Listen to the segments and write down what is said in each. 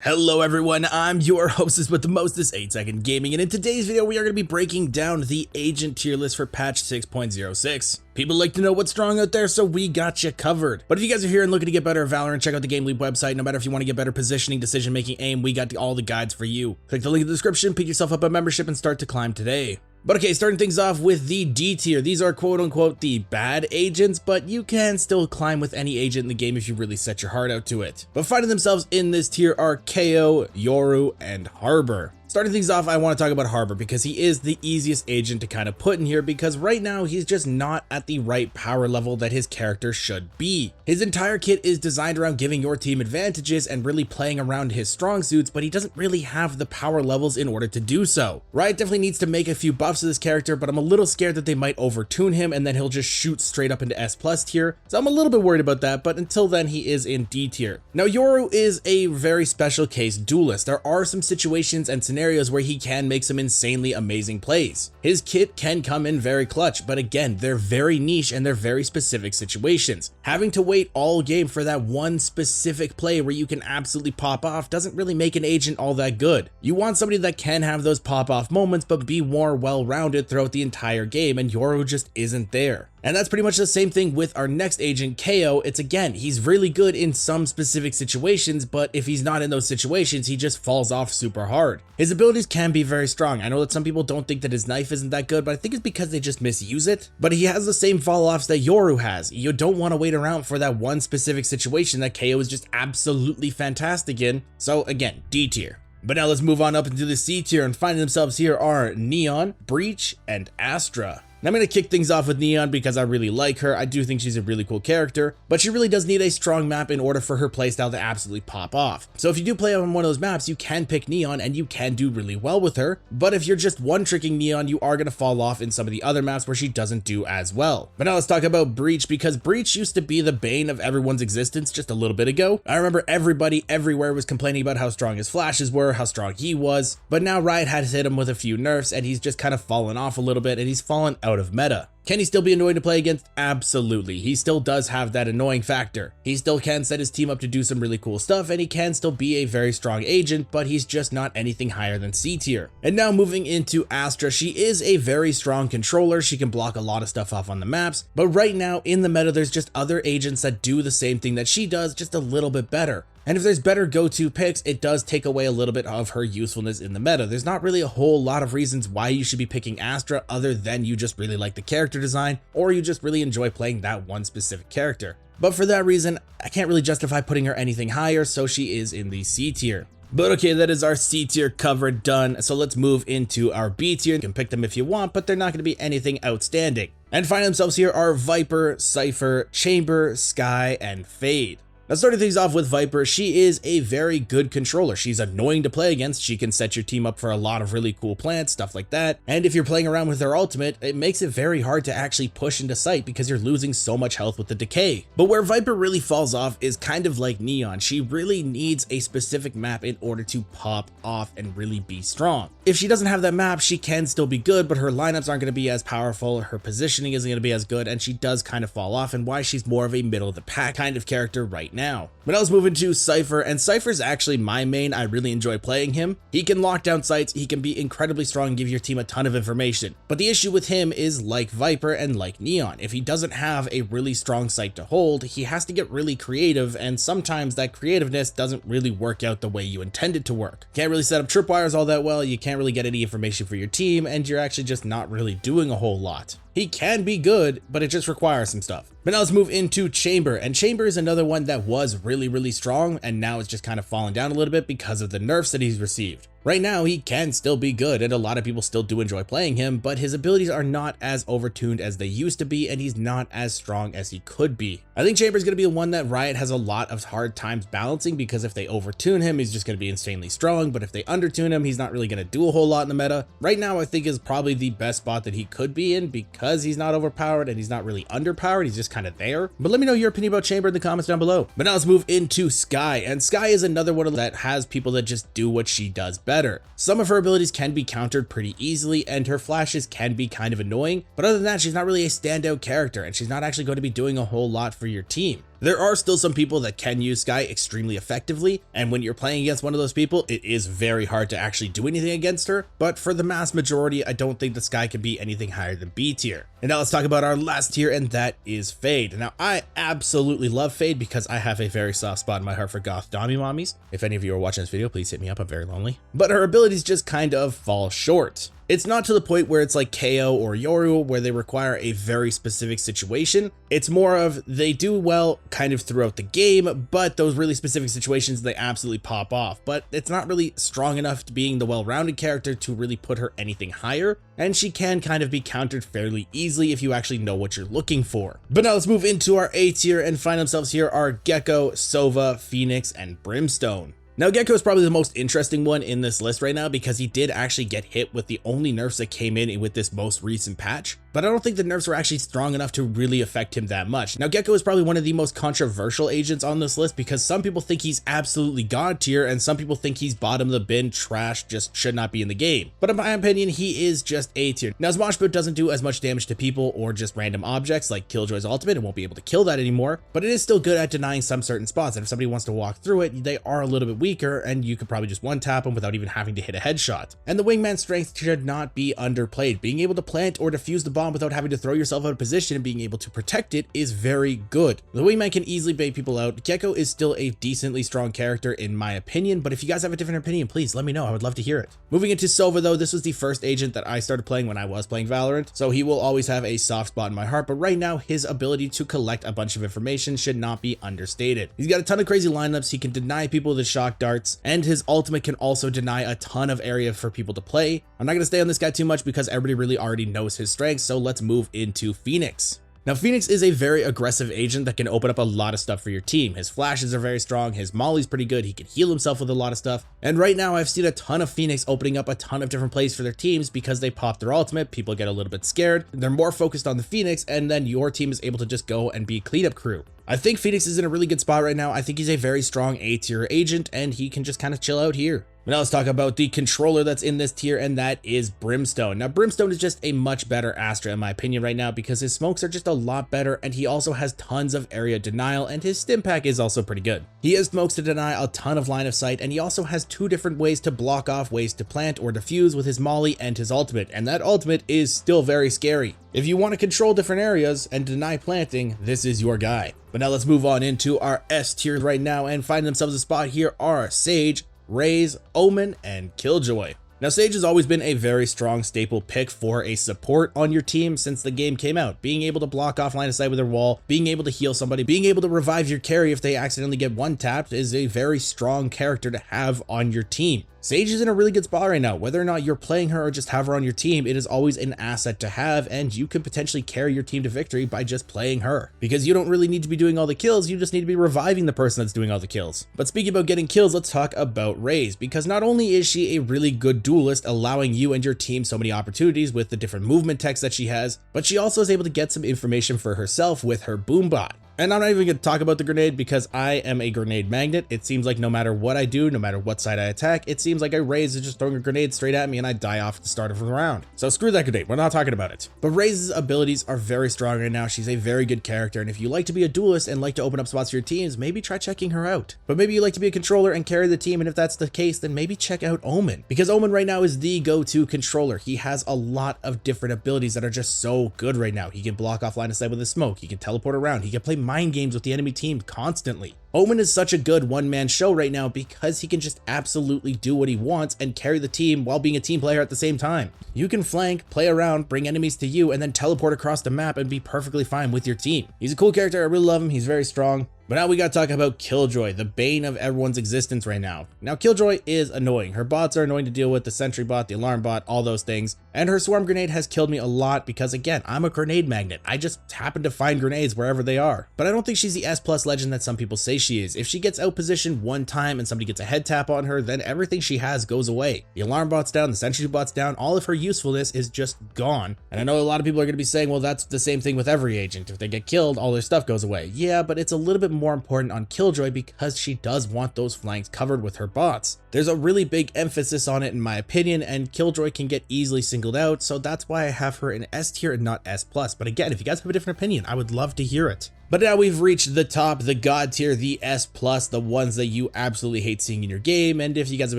Hello everyone, I'm your hostess with the mostest 8-second gaming, and in today's video we are going to be breaking down the agent tier list for patch 6.06. People like to know what's strong out there, so we got you covered. But if you guys are here and looking to get better at Valorant, check out the GameLeap website. No matter if you want to get better positioning, decision making, aim, we got all the guides for you. Click the link in the description, pick yourself up a membership, and start to climb today. But okay, starting things off with the D tier. These are quote unquote the bad agents, but you can still climb with any agent in the game if you really set your heart out to it. But finding themselves in this tier are KO, Yoru, and Harbor. Starting things off, I want to talk about Harbor because he is the easiest agent to kind of put in here because right now he's just not at the right power level that his character should be. His entire kit is designed around giving your team advantages and really playing around his strong suits, but he doesn't really have the power levels in order to do so. Riot definitely needs to make a few buffs to this character, but I'm a little scared that they might overtune him and then he'll just shoot straight up into S+ tier. So I'm a little bit worried about that, but until then he is in D tier. Now Yoru is a very special case duelist. There are some situations and scenarios where he can make some insanely amazing plays. His kit can come in very clutch, but again, they're very niche and they're very specific situations. Having to wait all game for that one specific play where you can absolutely pop off doesn't really make an agent all that good. You want somebody that can have those pop off moments but be more well-rounded throughout the entire game, and Yoru just isn't there. And that's pretty much the same thing with our next agent, KO. It's again, he's really good in some specific situations, but if he's not in those situations, he just falls off super hard. His abilities can be very strong. I know that some people don't think that his knife isn't that good, but I think it's because they just misuse it. But he has the same fall-offs that Yoru has. You don't want to wait around for that one specific situation that KO is just absolutely fantastic in. So again, D tier. But now let's move on up into the C tier, and finding themselves here are Neon, Breach, and Astra. Now I'm going to kick things off with Neon because I really like her. I do think she's a really cool character, but she really does need a strong map in order for her playstyle to absolutely pop off. So if you do play on one of those maps, you can pick Neon and you can do really well with her. But if you're just one-tricking Neon, you are going to fall off in some of the other maps where she doesn't do as well. But now let's talk about Breach, because Breach used to be the bane of everyone's existence just a little bit ago. I remember everybody everywhere was complaining about how strong his flashes were, how strong he was, but now Riot has hit him with a few nerfs and he's just kind of fallen off a little bit and he's fallen out of meta. Can he still be annoying to play against? Absolutely. He still does have that annoying factor. He still can set his team up to do some really cool stuff, and he can still be a very strong agent, but he's just not anything higher than C tier. And now moving into Astra, she is a very strong controller. She can block a lot of stuff off on the maps, but right now in the meta, there's just other agents that do the same thing that she does, just a little bit better. And if there's better go-to picks, it does take away a little bit of her usefulness in the meta. There's not really a whole lot of reasons why you should be picking Astra other than you just really like the character design or you just really enjoy playing that one specific character. But for that reason, I can't really justify putting her anything higher, so she is in the C tier. But okay, that is our C tier covered, done. So let's move into our B tier. You can pick them if you want, but they're not going to be anything outstanding. And finding themselves here are Viper, Cypher, Chamber, Skye, and Fade. Now starting things off with Viper, she is a very good controller. She's annoying to play against. She can set your team up for a lot of really cool plants, stuff like that. And if you're playing around with her ultimate, it makes it very hard to actually push into sight because you're losing so much health with the decay. But where Viper really falls off is kind of like Neon. She really needs a specific map in order to pop off and really be strong. If she doesn't have that map, she can still be good, but her lineups aren't going to be as powerful. Her positioning isn't going to be as good, and she does kind of fall off, and why she's more of a middle of the pack kind of character right now. But now let's move into Cypher, and Cypher's actually my main. I really enjoy playing him. He can lock down sites, he can be incredibly strong and give your team a ton of information. But the issue with him is like Viper and like Neon. If he doesn't have a really strong site to hold, he has to get really creative, and sometimes that creativeness doesn't really work out the way you intend it to work. Can't really set up tripwires all that well, you can't really get any information for your team, and you're actually just not really doing a whole lot. He can be good, but it just requires some stuff. But now let's move into Chamber, and Chamber is another one that was really strong, and now it's just kind of fallen down a little bit because of the nerfs that he's received. Right now, he can still be good, and a lot of people still do enjoy playing him, but his abilities are not as overtuned as they used to be, and he's not as strong as he could be. I think Chamber's going to be the one that Riot has a lot of hard times balancing, because if they overtune him, he's just going to be insanely strong, but if they undertune him, he's not really going to do a whole lot in the meta. Right now, I think is probably the best spot that he could be in, because he's not overpowered, and he's not really underpowered, he's just kind of there. But let me know your opinion about Chamber in the comments down below. But now let's move into Skye, and Skye is another one that has people that just do what she does better. Some of her abilities can be countered pretty easily, and her flashes can be kind of annoying, but other than that, she's not really a standout character, and she's not actually going to be doing a whole lot for your team. There are still some people that can use Skye extremely effectively, and when you're playing against one of those people, it is very hard to actually do anything against her, but for the mass majority, I don't think the Skye can be anything higher than B tier. And now let's talk about our last tier, and that is Fade. Now, I absolutely love Fade because I have a very soft spot in my heart for goth dommy mommies. If any of you are watching this video, please hit me up, I'm very lonely. But her abilities just kind of fall short. It's not to the point where it's like KO or Yoru where they require a very specific situation. It's more of they do well kind of throughout the game, but those really specific situations, they absolutely pop off. But it's not really strong enough to being the well-rounded character to really put her anything higher. And she can kind of be countered fairly easily if you actually know what you're looking for. But now let's move into our A tier and find themselves here are Gekko, Sova, Phoenix, and Brimstone. Now, Gekko is probably the most interesting one in this list right now because he did actually get hit with the only nerfs that came in with this most recent patch, but I don't think the nerfs were actually strong enough to really affect him that much. Now, Gekko is probably one of the most controversial agents on this list because some people think he's absolutely god tier and some people think he's bottom of the bin, trash, just should not be in the game. But in my opinion, he is just A tier. Now, his Mosh Pit doesn't do as much damage to people or just random objects like Killjoy's ultimate, and won't be able to kill that anymore, but it is still good at denying some certain spots, and if somebody wants to walk through it, they are a little bit weaker, and you could probably just one-tap them without even having to hit a headshot. And the wingman strength should not be underplayed. Being able to plant or defuse the bomb without having to throw yourself out of position and being able to protect it is very good. The wingman can easily bait people out. Gekko is still a decently strong character in my opinion, but if you guys have a different opinion, please let me know. I would love to hear it. Moving into Sova though, this was the first agent that I started playing when I was playing Valorant, so he will always have a soft spot in my heart, but right now his ability to collect a bunch of information should not be understated. He's got a ton of crazy lineups, he can deny people the shock darts, and his ultimate can also deny a ton of area for people to play. I'm not going to stay on this guy too much because everybody really already knows his strengths, so let's move into Phoenix. Now, Phoenix is a very aggressive agent that can open up a lot of stuff for your team. His flashes are very strong, his molly's pretty good, he can heal himself with a lot of stuff, and right now I've seen a ton of Phoenix opening up a ton of different plays for their teams because they pop their ultimate, people get a little bit scared, they're more focused on the Phoenix, and then your team is able to just go and be a cleanup crew. I think Phoenix is in a really good spot right now. I think he's a very strong A tier agent and he can just kind of chill out here. But now let's talk about the controller that's in this tier, and that is Brimstone. Now, Brimstone is just a much better Astra in my opinion right now because his smokes are just a lot better and he also has tons of area denial and his stim pack is also pretty good. He has smokes to deny a ton of line of sight and he also has two different ways to block off, ways to plant or defuse with his molly and his ultimate, and that ultimate is still very scary. If you want to control different areas and deny planting, this is your guy. But now let's move on into our S tier right now and find themselves a spot here are Sage, Raze, Omen, and Killjoy. Now, Sage has always been a very strong staple pick for a support on your team since the game came out. Being able to block off line of sight with their wall, being able to heal somebody, being able to revive your carry if they accidentally get one-tapped is a very strong character to have on your team. Sage is in a really good spot right now. Whether or not you're playing her or just have her on your team, it is always an asset to have, and you can potentially carry your team to victory by just playing her. Because you don't really need to be doing all the kills, you just need to be reviving the person that's doing all the kills. But speaking about getting kills, let's talk about Raze, because not only is she a really good duelist, allowing you and your team so many opportunities with the different movement techs that she has, but she also is able to get some information for herself with her boombot. And I'm not even going to talk about the grenade because I am a grenade magnet. It seems like no matter what I do, no matter what side I attack, it seems like Raze is just throwing a grenade straight at me and I die off at the start of the round. So screw that grenade, we're not talking about it. But Raze's abilities are very strong right now. She's a very good character, and if you like to be a duelist and like to open up spots for your teams, maybe try checking her out. But maybe you like to be a controller and carry the team, and if that's the case, then maybe check out Omen. Because Omen right now is the go-to controller. He has a lot of different abilities that are just so good right now. He can block off line of sight with his smoke, he can teleport around, he can play mind games with the enemy team constantly. Omen is such a good one-man show right now because he can just absolutely do what he wants and carry the team while being a team player at the same time. You can flank, play around, bring enemies to you, and then teleport across the map and be perfectly fine with your team. He's a cool character, I really love him, he's very strong. But now we gotta talk about Killjoy, the bane of everyone's existence right now. Now, Killjoy is annoying. Her bots are annoying to deal with, the sentry bot, the alarm bot, all those things. And her swarm grenade has killed me a lot because, again, I'm a grenade magnet. I just happen to find grenades wherever they are. But I don't think she's the S+ legend that some people say she is. If she gets out-positioned one time and somebody gets a head tap on her, then everything she has goes away. The alarm bot's down, the sentry bot's down, all of her usefulness is just gone. And I know a lot of people are gonna be saying, well, that's the same thing with every agent. If they get killed, all their stuff goes away. Yeah, but it's a little bit more important on Killjoy because she does want those flanks covered with her bots. There's a really big emphasis on it in my opinion, and Killjoy can get easily singled out, so that's why I have her in S tier and not S+. But again, if you guys have a different opinion, I would love to hear it. But now we've reached the top, the God tier, the S+, the ones that you absolutely hate seeing in your game, and if you guys have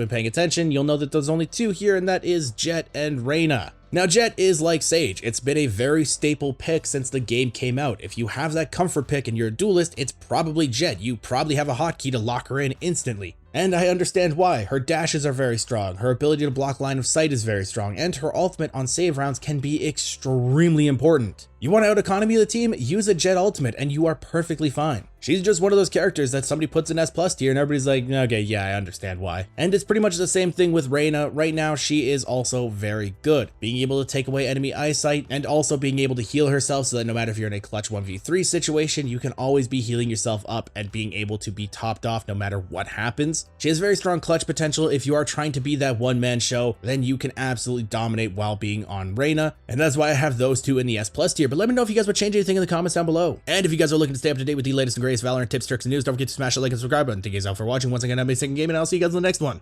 been paying attention, you'll know that there's only two here, and that is Jett and Reyna. Now Jett is like Sage, it's been a very staple pick since the game came out. If you have that comfort pick and you're a duelist, it's probably Jett. You probably have a hotkey to lock her in instantly. And I understand why. Her dashes are very strong, her ability to block line of sight is very strong, and her ultimate on save rounds can be extremely important. You want to out economy the team? Use a Jett ultimate and you are perfectly fine. She's just one of those characters that somebody puts in S+ tier and everybody's like, okay, yeah, I understand why. And it's pretty much the same thing with Reyna. Right now, she is also very good. Being able to take away enemy eyesight and also being able to heal herself so that no matter if you're in a clutch 1v3 situation, you can always be healing yourself up and being able to be topped off no matter what happens. She has very strong clutch potential. If you are trying to be that one-man show, then you can absolutely dominate while being on Reyna. And that's why I have those two in the S+ tier. But let me know if you guys would change anything in the comments down below. And if you guys are looking to stay up to date with the latest and greatest Valorant tips, tricks, and news, don't forget to smash the like and subscribe button. Thank you guys all for watching. Once again, I'm Gaming, and I'll see you guys in the next one.